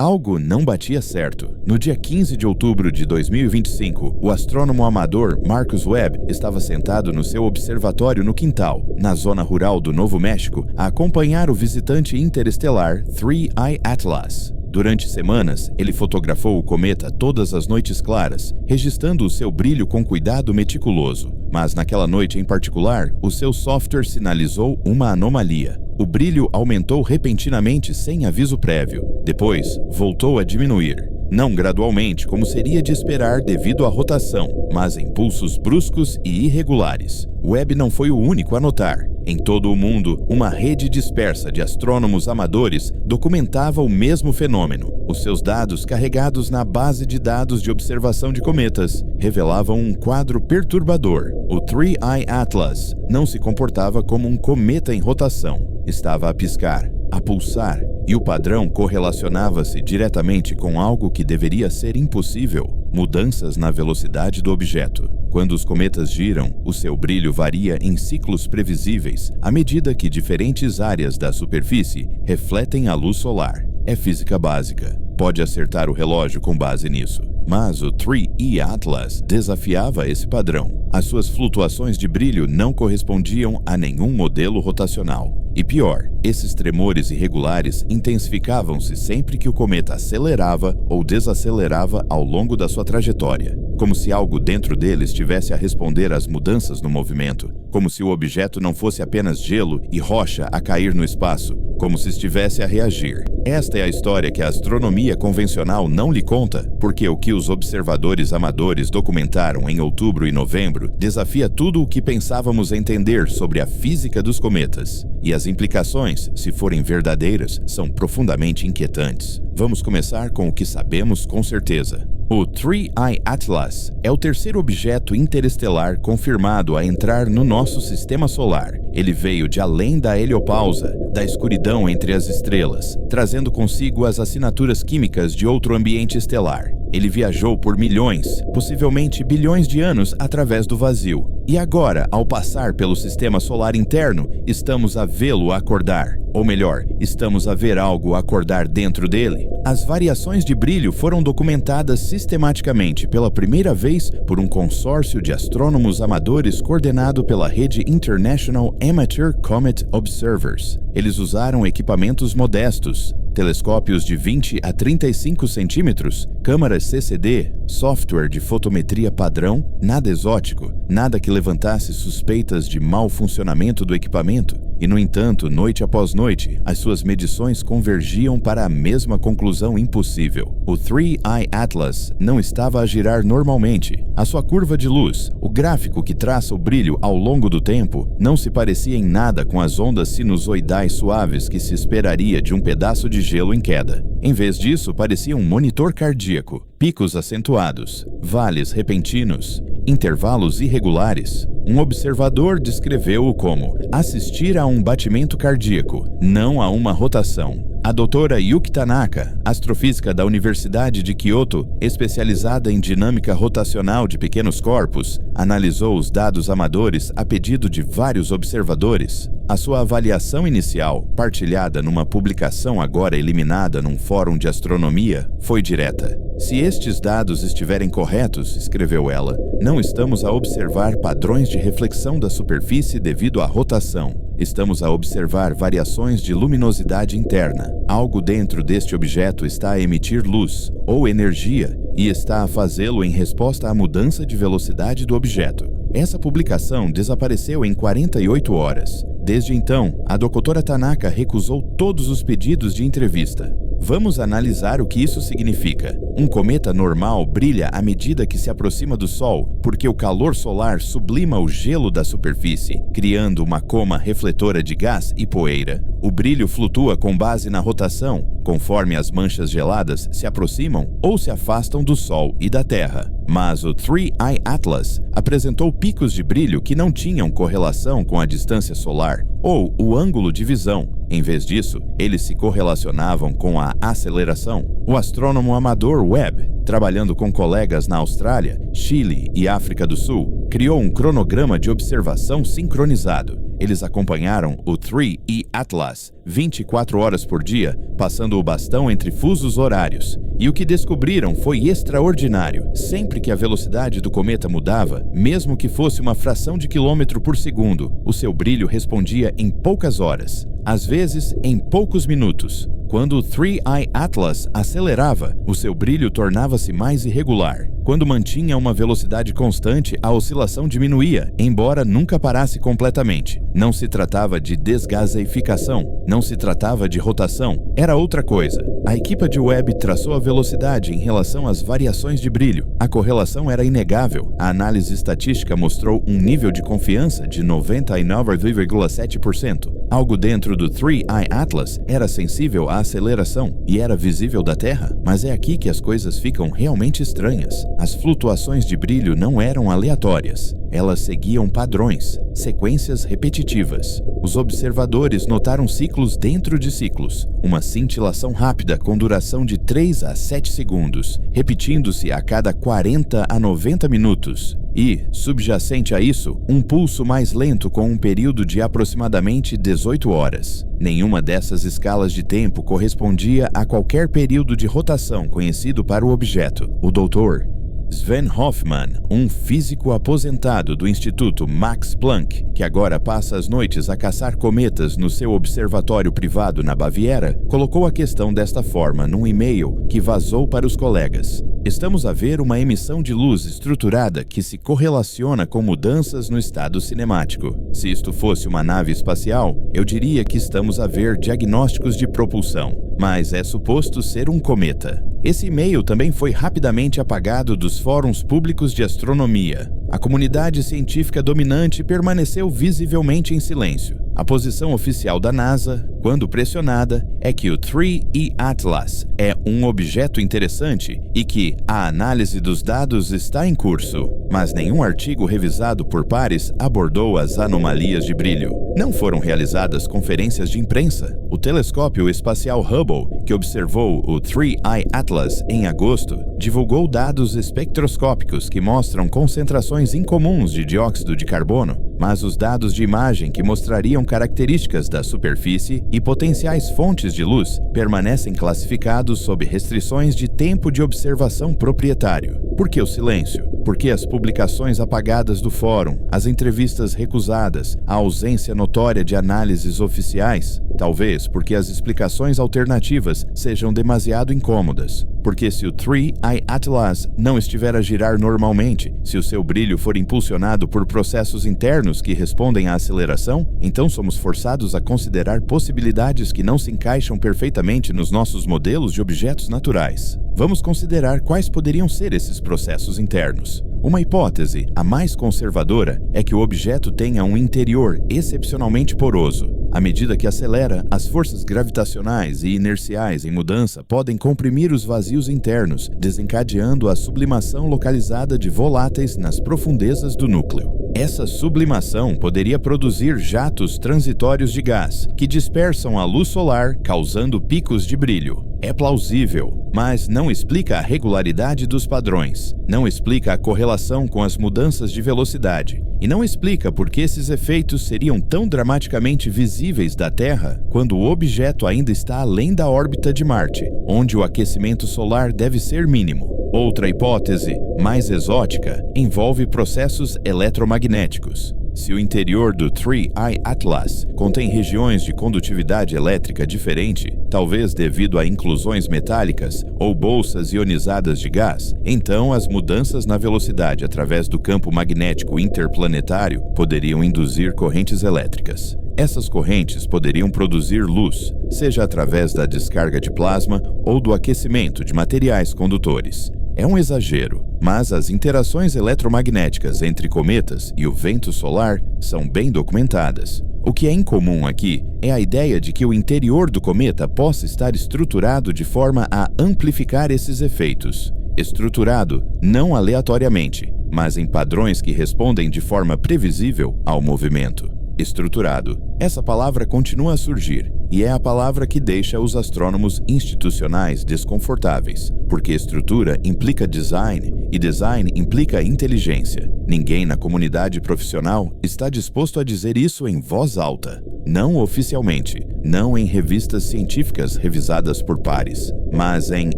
Algo não batia certo. No dia 15 de outubro de 2025, o astrônomo amador Marcus Webb estava sentado no seu observatório no quintal, na zona rural do Novo México, a acompanhar o visitante interestelar 3I Atlas. Durante semanas, ele fotografou o cometa todas as noites claras, registrando o seu brilho com cuidado meticuloso. Mas naquela noite em particular, o seu software sinalizou uma anomalia. O brilho aumentou repentinamente sem aviso prévio. Depois, voltou a diminuir. Não gradualmente, como seria de esperar devido à rotação, mas em pulsos bruscos e irregulares. Webb não foi o único a notar. Em todo o mundo, uma rede dispersa de astrônomos amadores documentava o mesmo fenômeno. Os seus dados, carregados na base de dados de observação de cometas, revelavam um quadro perturbador. O 3I Atlas não se comportava como um cometa em rotação. Estava a piscar, a pulsar, e o padrão correlacionava-se diretamente com algo que deveria ser impossível: mudanças na velocidade do objeto. Quando os cometas giram, o seu brilho varia em ciclos previsíveis à medida que diferentes áreas da superfície refletem a luz solar. É física básica. Pode acertar o relógio com base nisso. Mas o 3I Atlas desafiava esse padrão. As suas flutuações de brilho não correspondiam a nenhum modelo rotacional. E pior, esses tremores irregulares intensificavam-se sempre que o cometa acelerava ou desacelerava ao longo da sua trajetória, como se algo dentro dele estivesse a responder às mudanças no movimento, como se o objeto não fosse apenas gelo e rocha a cair no espaço, como se estivesse a reagir. Esta é a história que a astronomia convencional não lhe conta, porque o que os observadores amadores documentaram em outubro e novembro desafia tudo o que pensávamos entender sobre a física dos cometas. E as implicações, se forem verdadeiras, são profundamente inquietantes. Vamos começar com o que sabemos com certeza. O 3I Atlas é o terceiro objeto interestelar confirmado a entrar no nosso sistema solar. Ele veio de além da heliopausa, da escuridão entre as estrelas, trazendo consigo as assinaturas químicas de outro ambiente estelar. Ele viajou por milhões, possivelmente bilhões de anos através do vazio. E agora, ao passar pelo sistema solar interno, estamos a vê-lo acordar. Ou melhor, estamos a ver algo acordar dentro dele. As variações de brilho foram documentadas sistematicamente pela primeira vez por um consórcio de astrônomos amadores coordenado pela rede International Amateur Comet Observers. Eles usaram equipamentos modestos, telescópios de 20 a 35 centímetros, câmaras CCD, software de fotometria padrão, nada exótico, nada que levantasse suspeitas de mau funcionamento do equipamento. E, no entanto, noite após noite, as suas medições convergiam para a mesma conclusão impossível. O 3I Atlas não estava a girar normalmente. A sua curva de luz, o gráfico que traça o brilho ao longo do tempo, não se parecia em nada com as ondas sinusoidais suaves que se esperaria de um pedaço de gelo em queda. Em vez disso, parecia um monitor cardíaco, picos acentuados, vales repentinos, intervalos irregulares. Um observador descreveu-o como assistir a um batimento cardíaco, não a uma rotação. A doutora Yuki Tanaka, astrofísica da Universidade de Kyoto, especializada em dinâmica rotacional de pequenos corpos, analisou os dados amadores a pedido de vários observadores. A sua avaliação inicial, partilhada numa publicação agora eliminada num fórum de astronomia, foi direta. Se estes dados estiverem corretos, escreveu ela, não estamos a observar padrões de reflexão da superfície devido à rotação. Estamos a observar variações de luminosidade interna. Algo dentro deste objeto está a emitir luz, ou energia, e está a fazê-lo em resposta à mudança de velocidade do objeto. Essa publicação desapareceu em 48 horas. Desde então, a doutora Tanaka recusou todos os pedidos de entrevista. Vamos analisar o que isso significa. Um cometa normal brilha à medida que se aproxima do Sol, porque o calor solar sublima o gelo da superfície, criando uma coma refletora de gás e poeira. O brilho flutua com base na rotação, conforme as manchas geladas se aproximam ou se afastam do Sol e da Terra. Mas o 3I Atlas apresentou picos de brilho que não tinham correlação com a distância solar ou o ângulo de visão. Em vez disso, eles se correlacionavam com a aceleração. O astrônomo amador Webb, trabalhando com colegas na Austrália, Chile e África do Sul, criou um cronograma de observação sincronizado. Eles acompanharam o 3E Atlas 24 horas por dia, passando o bastão entre fusos horários. E o que descobriram foi extraordinário. Sempre que a velocidade do cometa mudava, mesmo que fosse uma fração de quilômetro por segundo, o seu brilho respondia em poucas horas, às vezes em poucos minutos. Quando o 3I Atlas acelerava, o seu brilho tornava-se mais irregular. Quando mantinha uma velocidade constante, a oscilação diminuía, embora nunca parasse completamente. Não se tratava de desgaseificação, não se tratava de rotação, era outra coisa. A equipe de Webb traçou a velocidade em relação às variações de brilho. A correlação era inegável. A análise estatística mostrou um nível de confiança de 99,7%. Algo dentro do 3I Atlas era sensível à aceleração e era visível da Terra. Mas é aqui que as coisas ficam realmente estranhas. As flutuações de brilho não eram aleatórias. Elas seguiam padrões, sequências repetitivas. Os observadores notaram ciclos dentro de ciclos, uma cintilação rápida com duração de 3 a 7 segundos, repetindo-se a cada 40 a 90 minutos. E, subjacente a isso, um pulso mais lento com um período de aproximadamente 18 horas. Nenhuma dessas escalas de tempo correspondia a qualquer período de rotação conhecido para o objeto. O Dr. Sven Hoffmann, um físico aposentado do Instituto Max Planck, que agora passa as noites a caçar cometas no seu observatório privado na Baviera, colocou a questão desta forma num e-mail que vazou para os colegas. Estamos a ver uma emissão de luz estruturada que se correlaciona com mudanças no estado cinemático. Se isto fosse uma nave espacial, eu diria que estamos a ver diagnósticos de propulsão, mas é suposto ser um cometa. Esse e-mail também foi rapidamente apagado dos fóruns públicos de astronomia. A comunidade científica dominante permaneceu visivelmente em silêncio. A posição oficial da NASA, quando pressionada, é que o 3E Atlas é um objeto interessante e que a análise dos dados está em curso, mas nenhum artigo revisado por pares abordou as anomalias de brilho. Não foram realizadas conferências de imprensa. O telescópio espacial Hubble, que observou o 3I Atlas em agosto, divulgou dados espectroscópicos que mostram concentrações incomuns de dióxido de carbono, mas os dados de imagem que mostrariam características da superfície e potenciais fontes de luz permanecem classificados sob restrições de tempo de observação proprietário. Por que o silêncio? Por que as publicações apagadas do fórum, as entrevistas recusadas, a ausência notória de análises oficiais? Talvez porque as explicações alternativas sejam demasiado incômodas. Porque se o 3I Atlas não estiver a girar normalmente, se o seu brilho for impulsionado por processos internos que respondem à aceleração, então somos forçados a considerar possibilidades que não se encaixam perfeitamente nos nossos modelos de objetos naturais. Vamos considerar quais poderiam ser esses processos internos. Uma hipótese, a mais conservadora, é que o objeto tenha um interior excepcionalmente poroso. À medida que acelera, as forças gravitacionais e inerciais em mudança podem comprimir os vazios internos, desencadeando a sublimação localizada de voláteis nas profundezas do núcleo. Essa sublimação poderia produzir jatos transitórios de gás, que dispersam a luz solar, causando picos de brilho. É plausível, mas não explica a regularidade dos padrões, não explica a correlação com as mudanças de velocidade, e não explica por que esses efeitos seriam tão dramaticamente visíveis da Terra quando o objeto ainda está além da órbita de Marte, onde o aquecimento solar deve ser mínimo. Outra hipótese, mais exótica, envolve processos eletromagnéticos. Se o interior do 3I Atlas contém regiões de condutividade elétrica diferente, talvez devido a inclusões metálicas ou bolsas ionizadas de gás, então as mudanças na velocidade através do campo magnético interplanetário poderiam induzir correntes elétricas. Essas correntes poderiam produzir luz, seja através da descarga de plasma ou do aquecimento de materiais condutores. É um exagero, mas as interações eletromagnéticas entre cometas e o vento solar são bem documentadas. O que é incomum aqui é a ideia de que o interior do cometa possa estar estruturado de forma a amplificar esses efeitos. Estruturado não aleatoriamente, mas em padrões que respondem de forma previsível ao movimento. Estruturado. Essa palavra continua a surgir, e é a palavra que deixa os astrônomos institucionais desconfortáveis, porque estrutura implica design e design implica inteligência. Ninguém na comunidade profissional está disposto a dizer isso em voz alta. Não oficialmente, não em revistas científicas revisadas por pares, mas em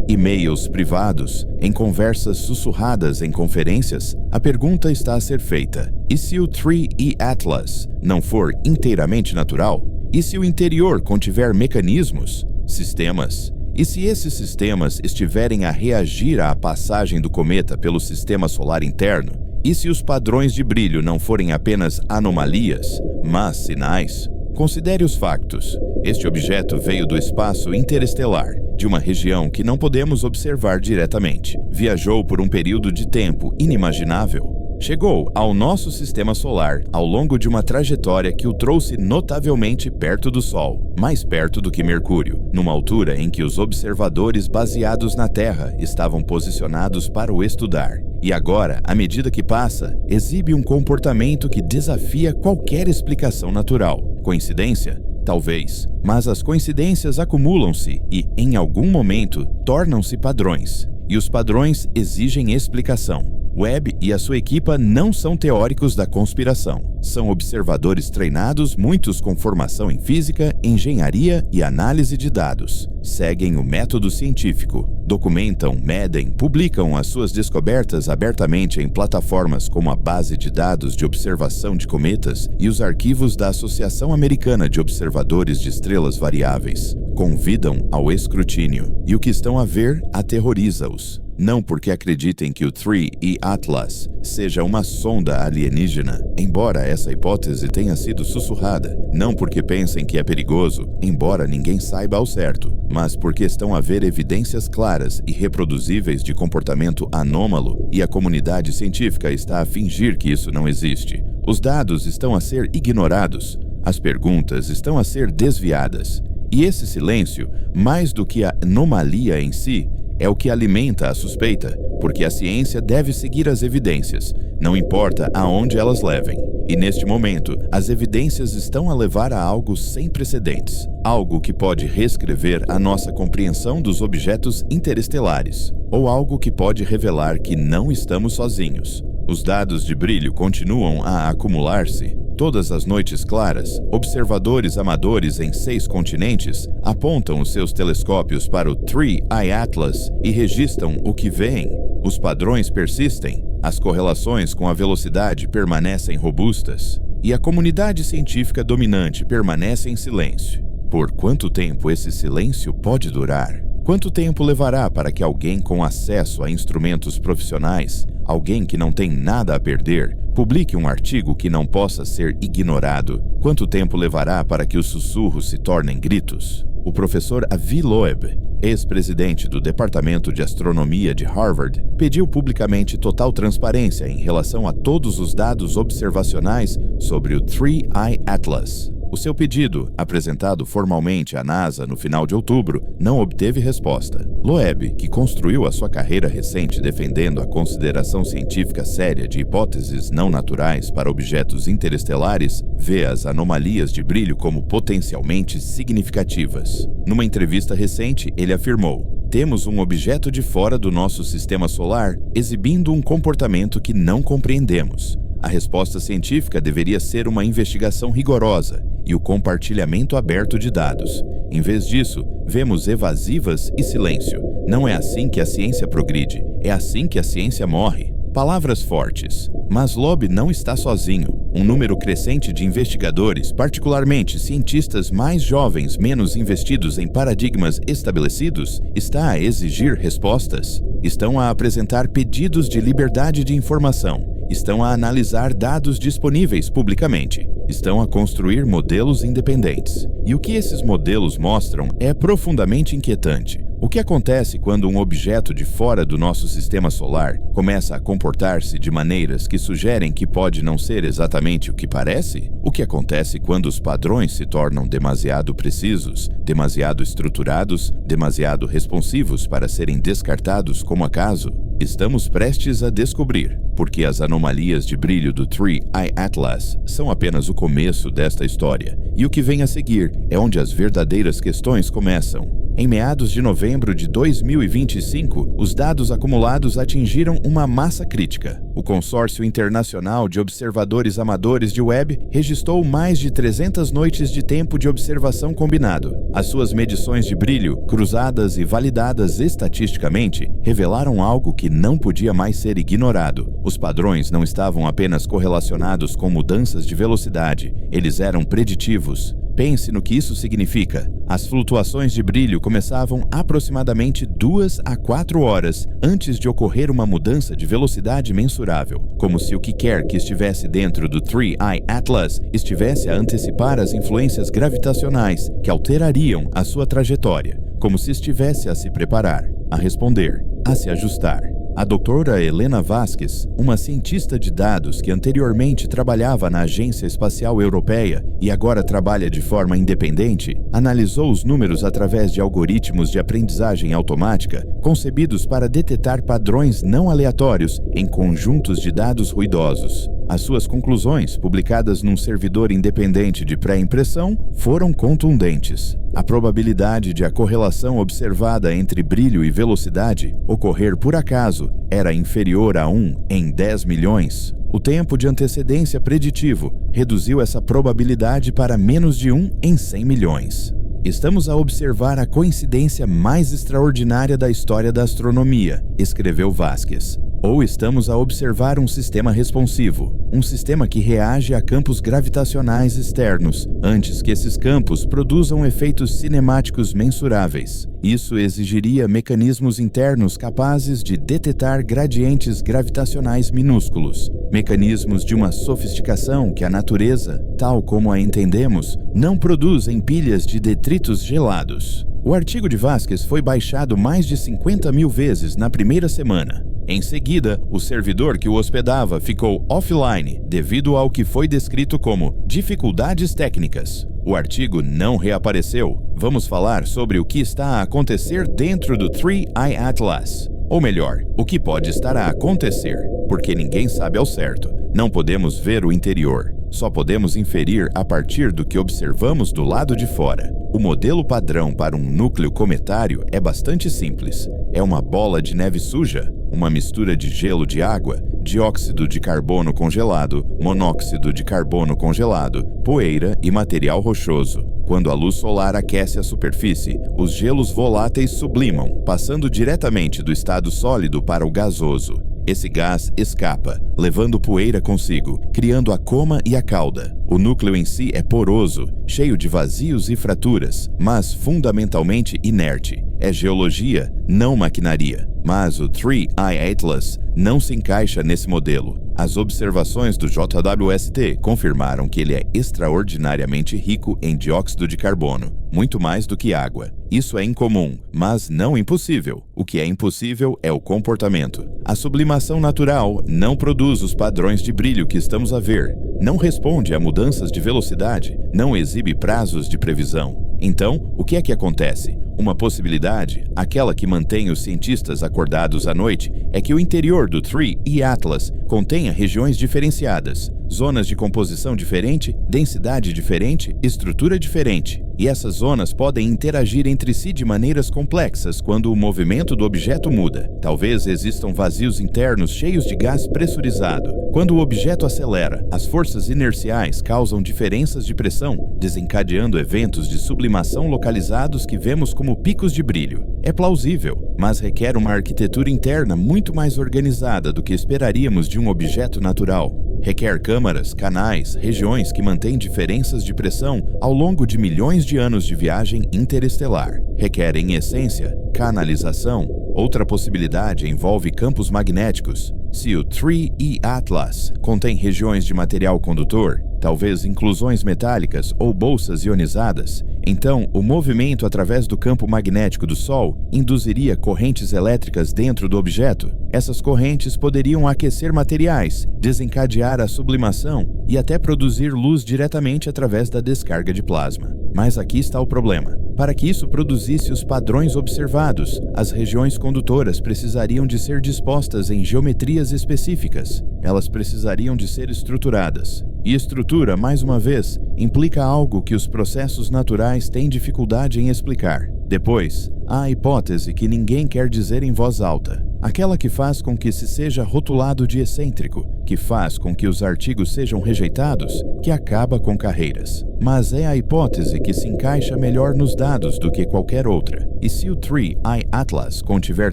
e-mails privados, em conversas sussurradas em conferências, a pergunta está a ser feita: e se o 3E Atlas não for inteiramente natural? E se o interior contiver mecanismos, sistemas? E se esses sistemas estiverem a reagir à passagem do cometa pelo sistema solar interno? E se os padrões de brilho não forem apenas anomalias, mas sinais? Considere os factos. Este objeto veio do espaço interestelar, de uma região que não podemos observar diretamente. Viajou por um período de tempo inimaginável. Chegou ao nosso sistema solar ao longo de uma trajetória que o trouxe notavelmente perto do Sol, mais perto do que Mercúrio, numa altura em que os observadores baseados na Terra estavam posicionados para o estudar. E agora, à medida que passa, exibe um comportamento que desafia qualquer explicação natural. Coincidência? Talvez, mas as coincidências acumulam-se e, em algum momento, tornam-se padrões. E os padrões exigem explicação. Webb e a sua equipa não são teóricos da conspiração. São observadores treinados, muitos com formação em física, engenharia e análise de dados. Seguem o método científico. Documentam, medem, publicam as suas descobertas abertamente em plataformas como a Base de Dados de Observação de Cometas e os arquivos da Associação Americana de Observadores de Estrelas Variáveis. Convidam ao escrutínio. E o que estão a ver aterroriza-os. Não porque acreditem que o 3E Atlas seja uma sonda alienígena, embora essa hipótese tenha sido sussurrada. Não porque pensem que é perigoso, embora ninguém saiba ao certo, mas porque estão a ver evidências claras e reproduzíveis de comportamento anômalo e a comunidade científica está a fingir que isso não existe. Os dados estão a ser ignorados, as perguntas estão a ser desviadas. E esse silêncio, mais do que a anomalia em si, é o que alimenta a suspeita, porque a ciência deve seguir as evidências, não importa aonde elas levem. E neste momento, as evidências estão a levar a algo sem precedentes, algo que pode reescrever a nossa compreensão dos objetos interestelares, ou algo que pode revelar que não estamos sozinhos. Os dados de brilho continuam a acumular-se. Todas as noites claras, observadores amadores em 6 continentes apontam os seus telescópios para o 3I Atlas e registram o que veem. Os padrões persistem, as correlações com a velocidade permanecem robustas e a comunidade científica dominante permanece em silêncio. Por quanto tempo esse silêncio pode durar? Quanto tempo levará para que alguém com acesso a instrumentos profissionais, alguém que não tem nada a perder, publique um artigo que não possa ser ignorado? Quanto tempo levará para que os sussurros se tornem gritos? O professor Avi Loeb, ex-presidente do Departamento de Astronomia de Harvard, pediu publicamente total transparência em relação a todos os dados observacionais sobre o 3I Atlas. O seu pedido, apresentado formalmente à NASA no final de outubro, não obteve resposta. Loeb, que construiu a sua carreira recente defendendo a consideração científica séria de hipóteses não naturais para objetos interestelares, vê as anomalias de brilho como potencialmente significativas. Numa entrevista recente, ele afirmou: "Temos um objeto de fora do nosso sistema solar exibindo um comportamento que não compreendemos. A resposta científica deveria ser uma investigação rigorosa e o compartilhamento aberto de dados. Em vez disso, vemos evasivas e silêncio. Não é assim que a ciência progride, é assim que a ciência morre." Palavras fortes. Mas Loeb não está sozinho. Um número crescente de investigadores, particularmente cientistas mais jovens menos investidos em paradigmas estabelecidos, está a exigir respostas. Estão a apresentar pedidos de liberdade de informação. Estão a analisar dados disponíveis publicamente. Estão a construir modelos independentes. E o que esses modelos mostram é profundamente inquietante. O que acontece quando um objeto de fora do nosso sistema solar começa a comportar-se de maneiras que sugerem que pode não ser exatamente o que parece? O que acontece quando os padrões se tornam demasiado precisos, demasiado estruturados, demasiado responsivos para serem descartados como acaso? Estamos prestes a descobrir, porque as anomalias de brilho do 3i Atlas são apenas o começo desta história, e o que vem a seguir é onde as verdadeiras questões começam. Em meados de novembro de 2025, os dados acumulados atingiram uma massa crítica. O Consórcio Internacional de Observadores Amadores de Web registrou mais de 300 noites de tempo de observação combinado. As suas medições de brilho, cruzadas e validadas estatisticamente, revelaram algo que não podia mais ser ignorado. Os padrões não estavam apenas correlacionados com mudanças de velocidade, eles eram preditivos. Pense no que isso significa. As flutuações de brilho começavam aproximadamente 2 a 4 horas antes de ocorrer uma mudança de velocidade mensurável, como se o que quer que estivesse dentro do 3i Atlas estivesse a antecipar as influências gravitacionais que alterariam a sua trajetória, como se estivesse a se preparar, a responder, a se ajustar. A doutora Helena Vasquez, uma cientista de dados que anteriormente trabalhava na Agência Espacial Europeia e agora trabalha de forma independente, analisou os números através de algoritmos de aprendizagem automática concebidos para detectar padrões não aleatórios em conjuntos de dados ruidosos. As suas conclusões, publicadas num servidor independente de pré-impressão, foram contundentes. A probabilidade de a correlação observada entre brilho e velocidade ocorrer por acaso era inferior a 1 em 10 milhões. O tempo de antecedência preditivo reduziu essa probabilidade para menos de 1 em 100 milhões. Estamos a observar a coincidência mais extraordinária da história da astronomia, escreveu Vasquez. Ou estamos a observar um sistema responsivo, um sistema que reage a campos gravitacionais externos, antes que esses campos produzam efeitos cinemáticos mensuráveis. Isso exigiria mecanismos internos capazes de detectar gradientes gravitacionais minúsculos, mecanismos de uma sofisticação que a natureza, tal como a entendemos, não produz em pilhas de detritos gelados. O artigo de Vasquez foi baixado mais de 50 mil vezes na primeira semana. Em seguida, o servidor que o hospedava ficou offline devido ao que foi descrito como dificuldades técnicas. O artigo não reapareceu. Vamos falar sobre o que está a acontecer dentro do 3i Atlas. Ou melhor, o que pode estar a acontecer, porque ninguém sabe ao certo. Não podemos ver o interior. Só podemos inferir a partir do que observamos do lado de fora. O modelo padrão para um núcleo cometário é bastante simples. É uma bola de neve suja, uma mistura de gelo de água, dióxido de carbono congelado, monóxido de carbono congelado, poeira e material rochoso. Quando a luz solar aquece a superfície, os gelos voláteis sublimam, passando diretamente do estado sólido para o gasoso. Esse gás escapa, levando poeira consigo, criando a coma e a cauda. O núcleo em si é poroso, cheio de vazios e fraturas, mas fundamentalmente inerte. É geologia, não maquinaria. Mas o 3i Atlas não se encaixa nesse modelo. As observações do JWST confirmaram que ele é extraordinariamente rico em dióxido de carbono, muito mais do que água. Isso é incomum, mas não impossível. O que é impossível é o comportamento. A sublimação natural não produz os padrões de brilho que estamos a ver, não responde a mudanças de velocidade, não exibe prazos de previsão. Então, o que é que acontece? Uma possibilidade, aquela que mantém os cientistas acordados à noite, é que o interior do 3i Atlas contenha regiões diferenciadas, zonas de composição diferente, densidade diferente, estrutura diferente. E essas zonas podem interagir entre si de maneiras complexas quando o movimento do objeto muda. Talvez existam vazios internos cheios de gás pressurizado. Quando o objeto acelera, as forças inerciais causam diferenças de pressão, desencadeando eventos de sublimação localizados que vemos como picos de brilho. É plausível, mas requer uma arquitetura interna muito mais organizada do que esperaríamos de um objeto natural. Requer câmaras, canais, regiões que mantêm diferenças de pressão ao longo de milhões de anos de viagem interestelar. Requer, em essência, canalização. Outra possibilidade envolve campos magnéticos. Se o 3i Atlas contém regiões de material condutor, talvez inclusões metálicas ou bolsas ionizadas, então o movimento através do campo magnético do Sol induziria correntes elétricas dentro do objeto. Essas correntes poderiam aquecer materiais, desencadear a sublimação e até produzir luz diretamente através da descarga de plasma. Mas aqui está o problema. Para que isso produzisse os padrões observados, as regiões condutoras precisariam de ser dispostas em geometrias específicas. Elas precisariam de ser estruturadas. E estrutura, mais uma vez, implica algo que os processos naturais têm dificuldade em explicar. Depois, há a hipótese que ninguém quer dizer em voz alta. Aquela que faz com que se seja rotulado de excêntrico, que faz com que os artigos sejam rejeitados, que acaba com carreiras. Mas é a hipótese que se encaixa melhor nos dados do que qualquer outra. E se o 3i Atlas contiver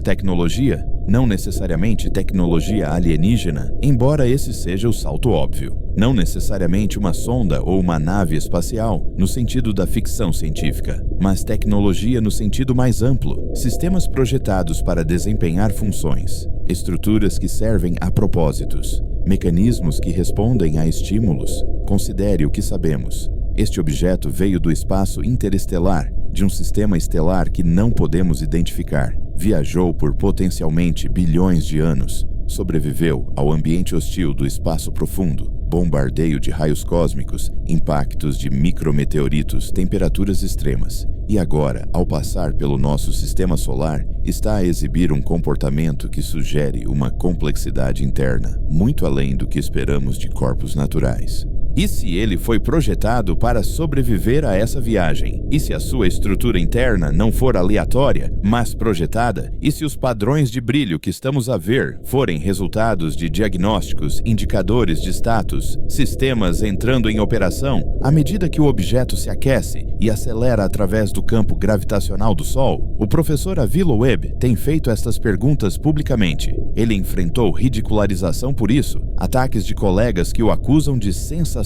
tecnologia, não necessariamente tecnologia alienígena, embora esse seja o salto óbvio. Não necessariamente uma sonda ou uma nave espacial, no sentido da ficção científica, mas tecnologia no sentido mais amplo, sistemas projetados para desempenhar funções, estruturas que servem a propósitos, mecanismos que respondem a estímulos. Considere o que sabemos. Este objeto veio do espaço interestelar, de um sistema estelar que não podemos identificar. Viajou por potencialmente bilhões de anos, sobreviveu ao ambiente hostil do espaço profundo, bombardeio de raios cósmicos, impactos de micrometeoritos, temperaturas extremas. E agora, ao passar pelo nosso sistema solar, está a exibir um comportamento que sugere uma complexidade interna, muito além do que esperamos de corpos naturais. E se ele foi projetado para sobreviver a essa viagem? E se a sua estrutura interna não for aleatória, mas projetada? E se os padrões de brilho que estamos a ver forem resultados de diagnósticos, indicadores de status, sistemas entrando em operação à medida que o objeto se aquece e acelera através do campo gravitacional do Sol? O professor Avi Loeb tem feito estas perguntas publicamente. Ele enfrentou ridicularização por isso, ataques de colegas que o acusam de sensacionalismo.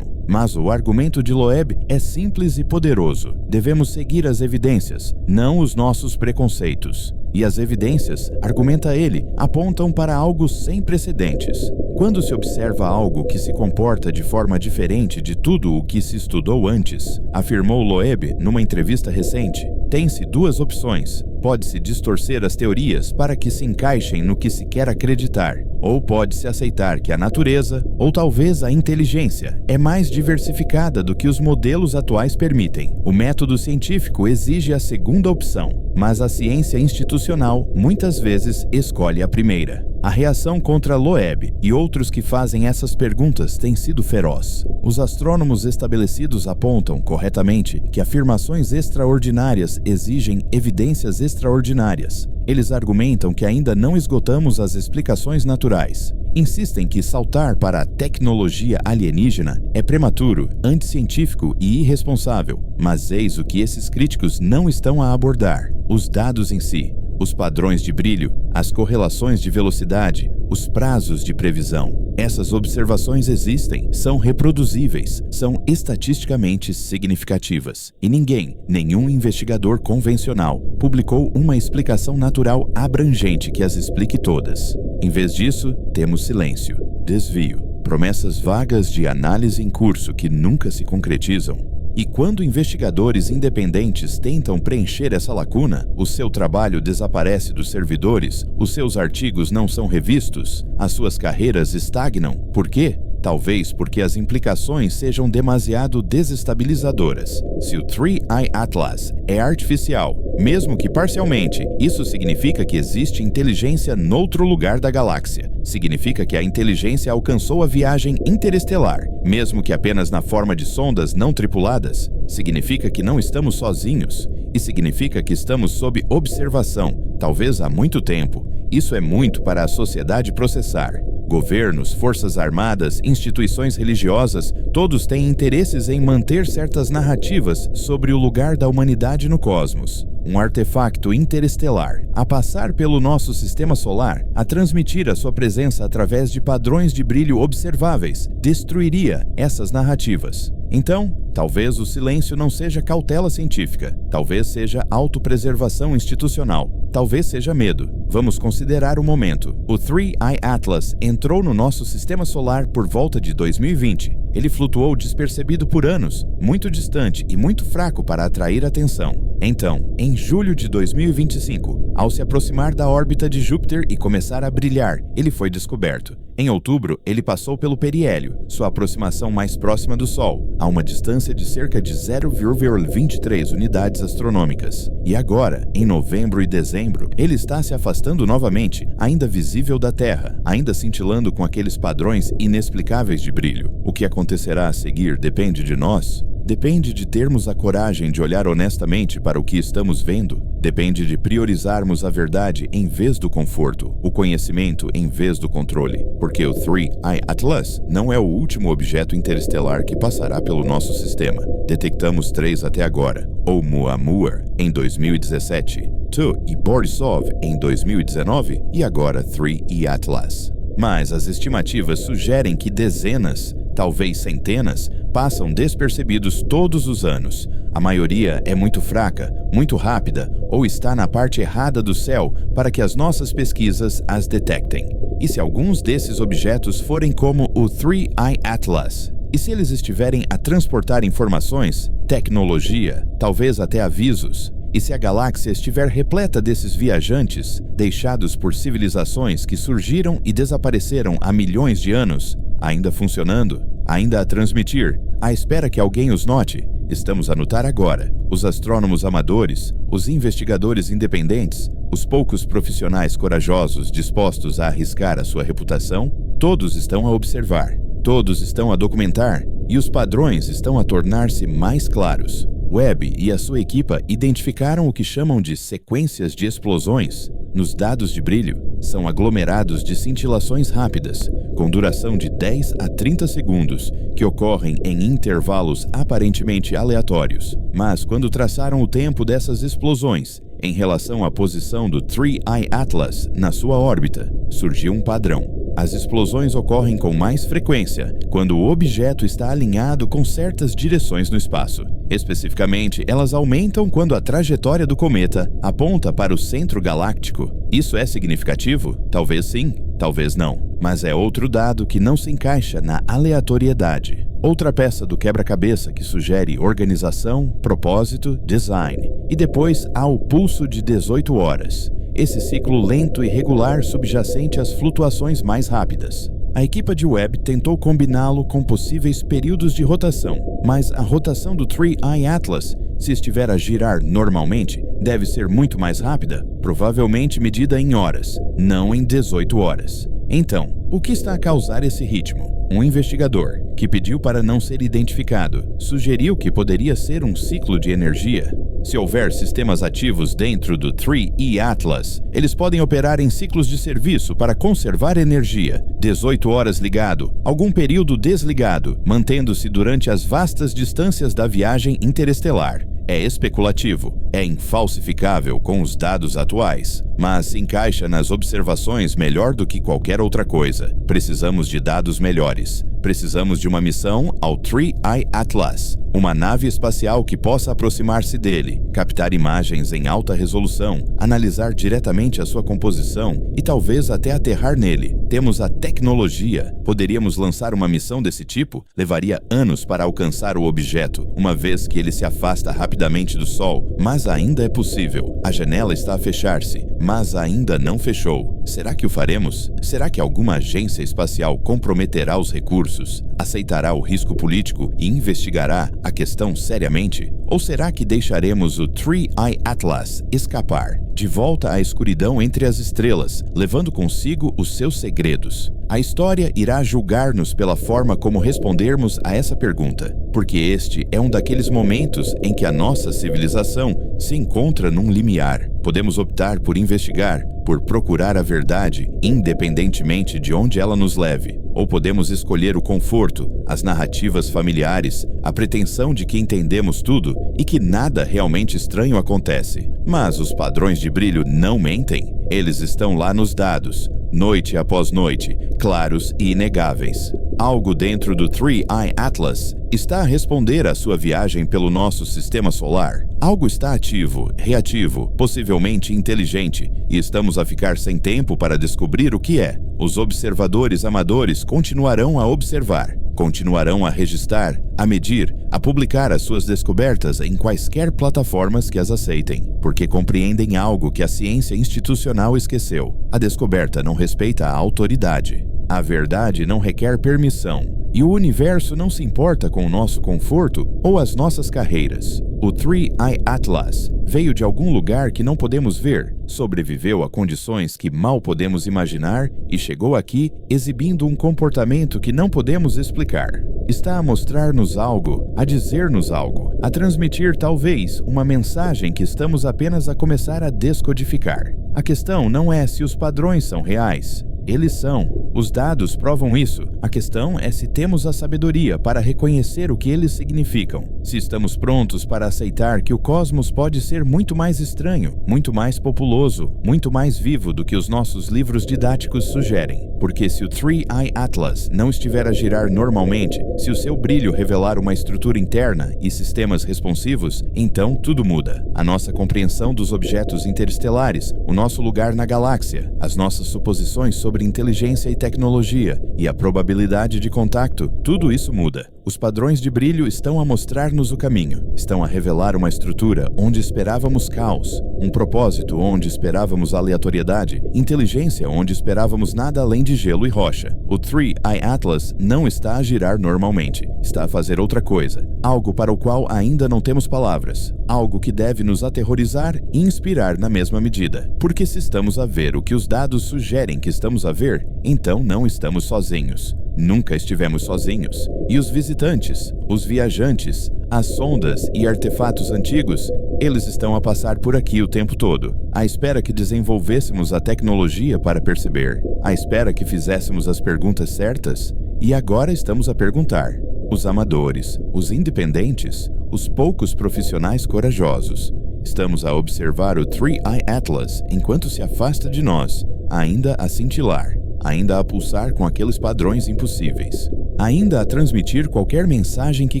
Mas o argumento de Loeb é simples e poderoso. Devemos seguir as evidências, não os nossos preconceitos. E as evidências, argumenta ele, apontam para algo sem precedentes. Quando se observa algo que se comporta de forma diferente de tudo o que se estudou antes, afirmou Loeb numa entrevista recente, tem-se duas opções. Pode-se distorcer as teorias para que se encaixem no que se quer acreditar, ou pode-se aceitar que a natureza, ou talvez a inteligência, é mais diversificada do que os modelos atuais permitem. O método científico exige a segunda opção, mas a ciência institucional muitas vezes escolhe a primeira. A reação contra Loeb e outros que fazem essas perguntas tem sido feroz. Os astrônomos estabelecidos apontam, corretamente, que afirmações extraordinárias exigem evidências extraordinárias. Eles argumentam que ainda não esgotamos as explicações naturais. Insistem que saltar para a tecnologia alienígena é prematuro, anticientífico e irresponsável. Mas eis o que esses críticos não estão a abordar: os dados em si. Os padrões de brilho, as correlações de velocidade, os prazos de previsão. Essas observações existem, são reproduzíveis, são estatisticamente significativas. E nenhum investigador convencional, publicou uma explicação natural abrangente que as explique todas. Em vez disso, temos silêncio, desvio, promessas vagas de análise em curso que nunca se concretizam. E quando investigadores independentes tentam preencher essa lacuna, o seu trabalho desaparece dos servidores, os seus artigos não são revistos, as suas carreiras estagnam. Por quê? Talvez porque as implicações sejam demasiado desestabilizadoras. Se o 3i Atlas é artificial, mesmo que parcialmente, isso significa que existe inteligência noutro lugar da galáxia. Significa que a inteligência alcançou a viagem interestelar, mesmo que apenas na forma de sondas não tripuladas. Significa que não estamos sozinhos. E significa que estamos sob observação, talvez há muito tempo. Isso é muito para a sociedade processar. Governos, forças armadas, instituições religiosas, todos têm interesses em manter certas narrativas sobre o lugar da humanidade no cosmos. Um artefacto interestelar, a passar pelo nosso sistema solar, a transmitir a sua presença através de padrões de brilho observáveis, destruiria essas narrativas. Então, talvez o silêncio não seja cautela científica, talvez seja autopreservação institucional, talvez seja medo. Vamos considerar o momento. O 3i Atlas entrou no nosso sistema solar por volta de 2020. Ele flutuou despercebido por anos, muito distante e muito fraco para atrair atenção. Então, em julho de 2025, ao se aproximar da órbita de Júpiter e começar a brilhar, ele foi descoberto. Em outubro, ele passou pelo periélio, sua aproximação mais próxima do Sol, a uma distância distância de cerca de 0,23 unidades astronômicas. E agora, em novembro e dezembro, ele está se afastando novamente, ainda visível da Terra, ainda cintilando com aqueles padrões inexplicáveis de brilho. O que acontecerá a seguir depende de nós? Depende de termos a coragem de olhar honestamente para o que estamos vendo. Depende de priorizarmos a verdade em vez do conforto, o conhecimento em vez do controle. Porque o 3I Atlas não é o último objeto interestelar que passará pelo nosso sistema. Detectamos 3 até agora: Oumuamua em 2017, Tu e Borisov em 2019 e agora 3I Atlas. Mas as estimativas sugerem que dezenas, talvez centenas, passam despercebidos todos os anos. A maioria é muito fraca, muito rápida ou está na parte errada do céu para que as nossas pesquisas as detectem. E se alguns desses objetos forem como o 3I Atlas? E se eles estiverem a transportar informações, tecnologia, talvez até avisos? E se a galáxia estiver repleta desses viajantes, deixados por civilizações que surgiram e desapareceram há milhões de anos, ainda funcionando, ainda a transmitir, à espera que alguém os note? Estamos a notar agora. Os astrônomos amadores, os investigadores independentes, os poucos profissionais corajosos dispostos a arriscar a sua reputação, todos estão a observar, todos estão a documentar, e os padrões estão a tornar-se mais claros. Webb e a sua equipa identificaram o que chamam de sequências de explosões. Nos dados de brilho, são aglomerados de cintilações rápidas, com duração de 10 a 30 segundos, que ocorrem em intervalos aparentemente aleatórios. Mas quando traçaram o tempo dessas explosões, em relação à posição do 3I Atlas na sua órbita, surgiu um padrão. As explosões ocorrem com mais frequência quando o objeto está alinhado com certas direções no espaço. Especificamente, elas aumentam quando a trajetória do cometa aponta para o centro galáctico. Isso é significativo? Talvez sim, talvez não. Mas é outro dado que não se encaixa na aleatoriedade. Outra peça do quebra-cabeça que sugere organização, propósito, design. E depois há o pulso de 18 horas. Esse ciclo lento e regular subjacente às flutuações mais rápidas. A equipe de Webb tentou combiná-lo com possíveis períodos de rotação, mas a rotação do 3I Atlas, se estiver a girar normalmente, deve ser muito mais rápida, provavelmente medida em horas, não em 18 horas. Então, o que está a causar esse ritmo? Um investigador, que pediu para não ser identificado, sugeriu que poderia ser um ciclo de energia. Se houver sistemas ativos dentro do 3I Atlas, eles podem operar em ciclos de serviço para conservar energia, 18 horas ligado, algum período desligado, mantendo-se durante as vastas distâncias da viagem interestelar. É especulativo, é infalsificável com os dados atuais, mas se encaixa nas observações melhor do que qualquer outra coisa. Precisamos de dados melhores. Precisamos de uma missão ao 3I Atlas, uma nave espacial que possa aproximar-se dele, captar imagens em alta resolução, analisar diretamente a sua composição e talvez até aterrar nele. Temos a tecnologia. Poderíamos lançar uma missão desse tipo? Levaria anos para alcançar o objeto, uma vez que ele se afasta rapidamente do Sol, mas ainda é possível. A janela está a fechar-se, mas ainda não fechou. Será que o faremos? Será que alguma agência espacial comprometerá os recursos? Aceitará o risco político e investigará a questão seriamente? Ou será que deixaremos o 3I Atlas escapar, de volta à escuridão entre as estrelas, levando consigo os seus segredos? A história irá julgar-nos pela forma como respondermos a essa pergunta, porque este é um daqueles momentos em que a nossa civilização se encontra num limiar. Podemos optar por investigar, por procurar a verdade, independentemente de onde ela nos leve. Ou podemos escolher o conforto, as narrativas familiares, a pretensão de que entendemos tudo e que nada realmente estranho acontece. Mas os padrões de brilho não mentem. Eles estão lá nos dados, noite após noite, claros e inegáveis. Algo dentro do 3I Atlas está a responder à sua viagem pelo nosso sistema solar. Algo está ativo, reativo, possivelmente inteligente, e estamos a ficar sem tempo para descobrir o que é. Os observadores amadores continuarão a observar, continuarão a registrar, a medir, a publicar as suas descobertas em quaisquer plataformas que as aceitem, porque compreendem algo que a ciência institucional esqueceu. A descoberta não respeita a autoridade. A verdade não requer permissão, e o universo não se importa com o nosso conforto ou as nossas carreiras. O 3i Atlas veio de algum lugar que não podemos ver, sobreviveu a condições que mal podemos imaginar e chegou aqui exibindo um comportamento que não podemos explicar. Está a mostrar-nos algo, a dizer-nos algo, a transmitir talvez uma mensagem que estamos apenas a começar a descodificar. A questão não é se os padrões são reais. Eles são. Os dados provam isso. A questão é se temos a sabedoria para reconhecer o que eles significam. Se estamos prontos para aceitar que o cosmos pode ser muito mais estranho, muito mais populoso, muito mais vivo do que os nossos livros didáticos sugerem. Porque se o 3i Atlas não estiver a girar normalmente, se o seu brilho revelar uma estrutura interna e sistemas responsivos, então tudo muda. A nossa compreensão dos objetos interestelares, o nosso lugar na galáxia, as nossas suposições sobre inteligência e tecnologia e a probabilidade de contato, tudo isso muda. Os padrões de brilho estão a mostrar-nos o caminho, estão a revelar uma estrutura onde esperávamos caos, um propósito onde esperávamos aleatoriedade, inteligência onde esperávamos nada além de gelo e rocha. O 3i Atlas não está a girar normalmente, está a fazer outra coisa, algo para o qual ainda não temos palavras, algo que deve nos aterrorizar e inspirar na mesma medida. Porque se estamos a ver o que os dados sugerem que estamos a ver, então não estamos sozinhos. Nunca estivemos sozinhos. E os visitantes, os viajantes, as sondas e artefatos antigos, eles estão a passar por aqui o tempo todo, à espera que desenvolvêssemos a tecnologia para perceber, à espera que fizéssemos as perguntas certas, e agora estamos a perguntar. Os amadores, os independentes, os poucos profissionais corajosos. Estamos a observar o 3i Atlas enquanto se afasta de nós, ainda a cintilar, ainda a pulsar com aqueles padrões impossíveis, ainda a transmitir qualquer mensagem que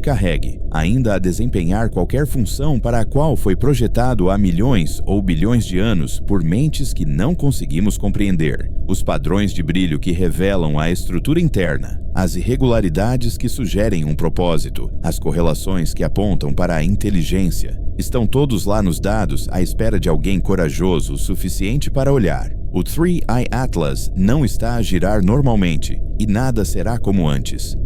carregue, ainda a desempenhar qualquer função para a qual foi projetado há milhões ou bilhões de anos por mentes que não conseguimos compreender, os padrões de brilho que revelam a estrutura interna, as irregularidades que sugerem um propósito, as correlações que apontam para a inteligência, estão todos lá nos dados à espera de alguém corajoso o suficiente para olhar. O 3i Atlas não está a girar normalmente e nada será como antes.